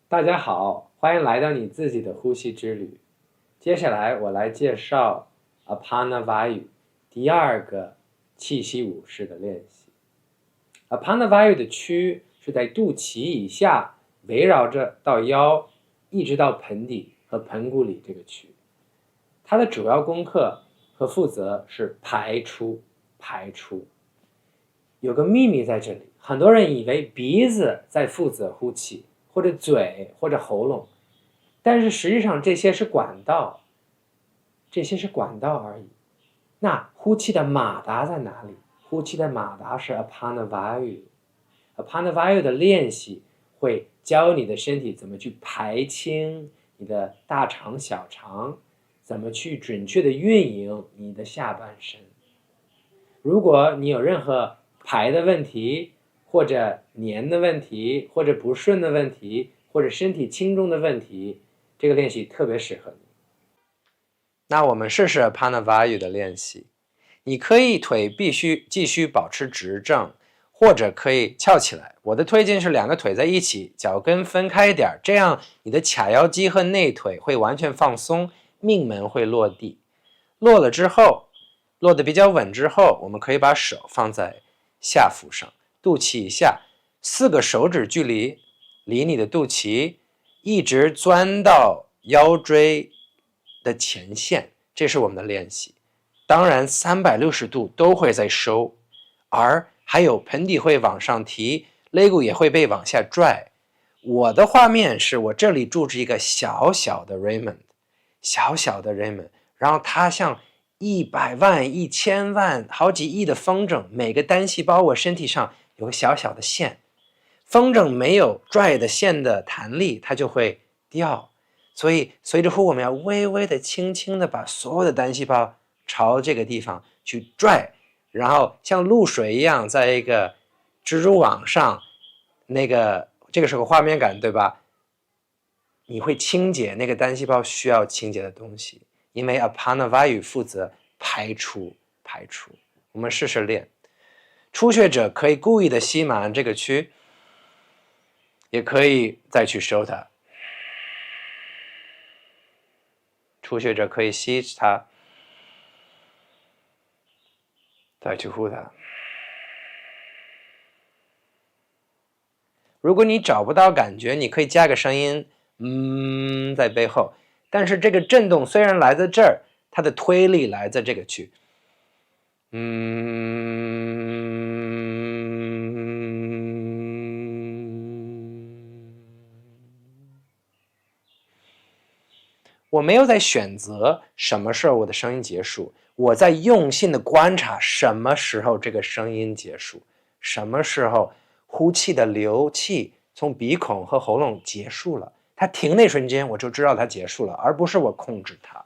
大家好，欢迎来到你自己的呼吸之旅。接下来我来介绍 Apana Vayu 第二个气息舞式的练习。Apana Vayu 的区是在肚脐以下，围绕着到腰，一直到盆底和盆骨里这个区。它的主要功课和负责是排出，排出。有个秘密在这里，很多人以为鼻子在负责呼气，或者嘴，或者喉咙，但是实际上这些是管道，这些是管道而已。那呼气的马达在哪里？呼气的马达是 Apana Vayu。Apana Vayu 的练习会教你的身体怎么去排清你的大肠、小肠，怎么去准确的运营你的下半身。如果你有任何排的问题，或者黏的问题，或者不顺的问题，或者身体轻重的问题，这个练习特别适合你。那我们试试 Apana Vayu 的练习。你可以腿必须继续保持直正，或者可以翘起来。我的推荐是两个腿在一起，脚跟分开一点，这样你的髂腰肌和内腿会完全放松，命门会落地。落了之后，落得比较稳之后，我们可以把手放在下腹上，肚脐以下4个手指距离，离你的肚脐一直钻到腰椎的前线，这是我们的练习。当然360度都会在收，而还有盆底会往上提，肋骨也会被往下拽。我的画面是我这里住着一个小小的 Raymond， 小小的 Raymond， 然后它像100万、1000万、好几亿的风筝，每个单细胞我身体上有个小小的线，风筝没有拽的线的弹力，它就会掉。所以随着呼，我们要微微的、轻轻的把所有的单细胞朝这个地方去拽，然后像露水一样，在一个蜘蛛网上，这个是个画面感，对吧？你会清洁那个单细胞需要清洁的东西，因为 Apana Vayu 负责排出。我们试试练。初学者可以故意的吸满这个区，也可以再去收它。初学者可以吸它，再去呼它。如果你找不到感觉，你可以加个声音，在背后。但是这个震动虽然来自这儿，它的推力来自这个区。我没有在选择什么时候我的声音结束，我在用心的观察什么时候这个声音结束，什么时候呼气的流气从鼻孔和喉咙结束了，它停那瞬间我就知道它结束了，而不是我控制它。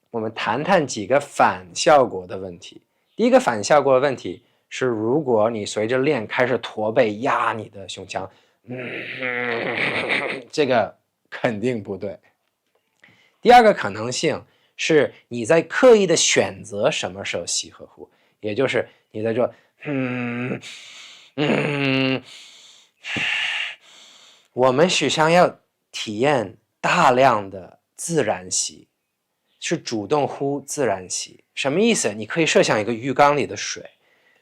我们谈谈几个反效果的问题。第一个反效果的问题是，如果你随着练开始驼背压你的胸腔，这个肯定不对。第二个可能性是你在刻意的选择什么时候吸和呼，也就是你在说我们许想要体验大量的自然吸，是主动呼自然吸。什么意思？你可以设想一个浴缸里的水，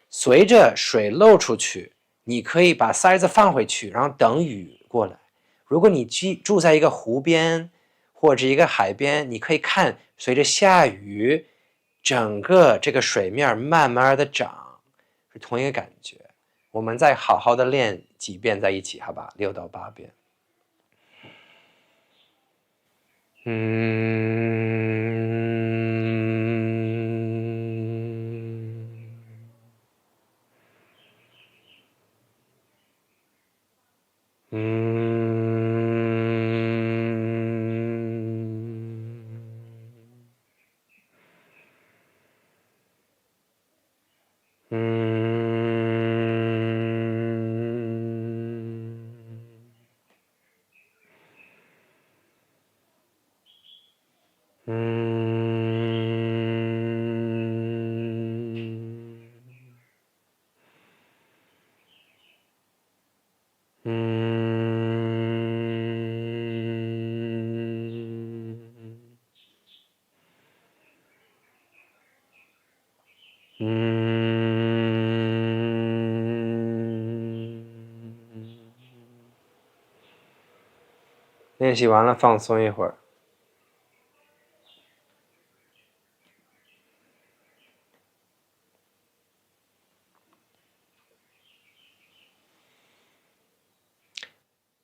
随着水漏出去，你可以把塞子放回去，然后等雨过来。如果你住在一个湖边或者一个海边，你可以看随着下雨，整个这个水面慢慢的涨，是同一个感觉。我们再好好的练几遍在一起，好吧？6到8遍。练习完了，放松一会儿。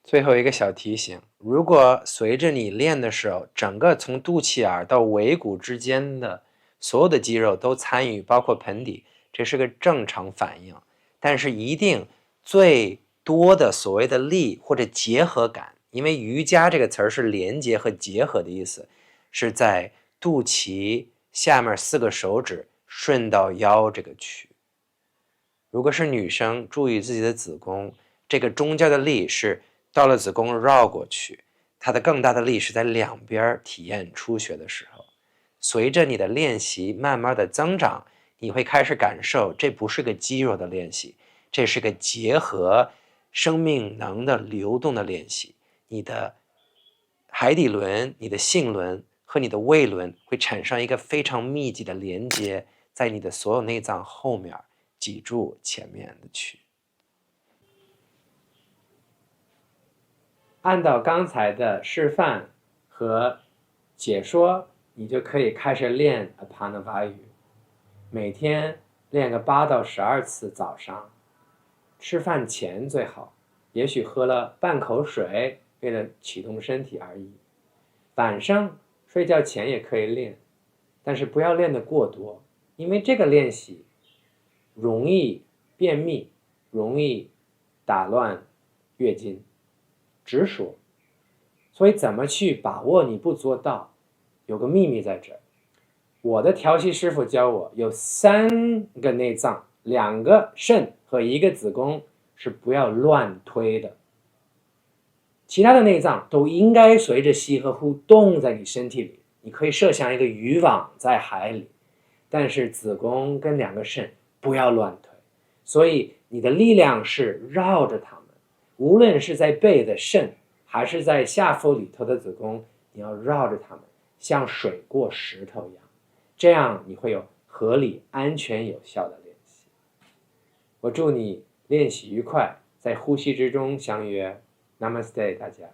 最后一个小提醒，如果随着你练的时候，整个从肚脐眼到尾骨之间的所有的肌肉都参与，包括盆底，这是个正常反应。但是一定最多的所谓的力或者结合感，因为瑜伽这个词儿是连接和结合的意思，是在肚脐下面4个手指顺到腰这个区。如果是女生，注意自己的子宫，这个中间的力是到了子宫绕过去，它的更大的力是在两边体验出血的时候。随着你的练习慢慢的增长，你会开始感受这不是个肌肉的练习，这是个结合生命能的流动的练习。你的海底轮、你的性轮和你的胃轮会产生一个非常密集的连接，在你的所有内脏后面脊柱前面的区。按照刚才的示范和解说，你就可以开始练 Apanavayu， 每天练个8到12次，早上吃饭前最好，也许喝了半口水，为了启动身体而已。晚上睡觉前也可以练，但是不要练得过多，因为这个练习容易便秘，容易打乱月经。直说，所以怎么去把握你不做到，有个秘密在这儿。我的调息师傅教我，有3个内脏，2个肾和1个子宫是不要乱推的，其他的内脏都应该随着吸和呼动在你身体里。你可以设想一个渔网在海里，但是子宫跟2个肾不要乱推，所以你的力量是绕着它们，无论是在背的肾还是在下腹里头的子宫，你要绕着它们，像水过石头一样，这样你会有合理、安全、有效的练习。我祝你练习愉快，在呼吸之中相约。Namaste， 大家。